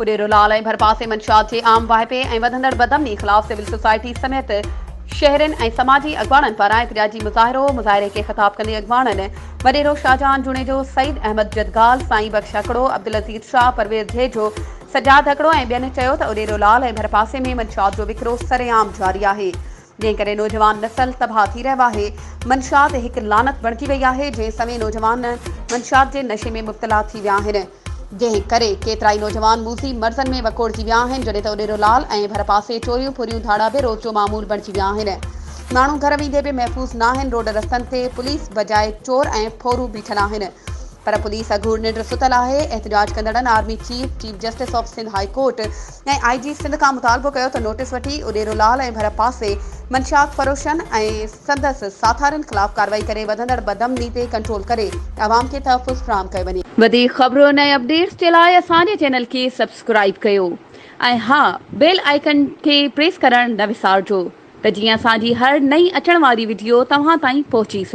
उडेरो लाल ऐं भरपासे मंशियात जे आम वाइपे ऐं वधंदड़ बदमनी ख़िलाफ़ सिविल सोसाइटी समेत शहरनि ऐं समाजी अॻवाननि पारां एतिजाजी मुज़ाहिरे खे ख़िताब कंदे अॻवाननि वडेरो शाहजहान जुणेजो, सईद अहमद जदगाल, साईं बख्श हकड़ो, अब्दुल अज़ीज़ शाह, परवेज़ झेजो, सजाद हकड़ो ऐं ॿियनि चयो त उडेरो लाल ऐं भरपासे में मंशियात जो विकिरो सरेआम जारी आहे, जंहिं करे नौजवान नसल तबाह थी रहियो आहे। मंशियात हिकु लानत बणिजी वई आहे, जंहिं समय नौजवान मंशियात जे नशे में मुब्तला थी विया आहिनि, जंहिं करे केतिराई नौजवान मूसी मर्ज़नि में वकोड़जी विया आहिनि, जॾहिं त उडेरो लाल ऐं भरपासे चोरियूं फुरियूं धाड़ा बि रोज़ जो मामूल बणिजी विया आहिनि। माण्हू घर वेंदे बि महफ़ूज़ न आहिनि। रोड रस्तनि ते पुलिस बजाए चोर ऐं फोरू बीठल आहिनि, पर पुलिस अघूर निंड सुतल आहे। एहतजाज कंदड़नि army chief justice of Sindh high court ऐं IG सिंध खां मुतालबो कयो त नोटिस वठी उडेरो लाल ऐं भरपासे मंशियात फरोशनि ऐं संदसि साथारनि ख़िलाफ़ कार्रवाई करे वधंदड़ बदमनी ते कंट्रोल करे अवाम खे तहफ़ुज़ फ़राहम कयो वञे। वधीक ख़बरुनि ऐं अपडेट्स जे लाइ असांजे चैनल खे सब्सक्राइब कयो ऐं हा, बेल आइकन खे प्रेस करणु न विसारिजो त जीअं असांजी हर नई अचण वारी वीडियो तव्हां ताईं पहुची सघे।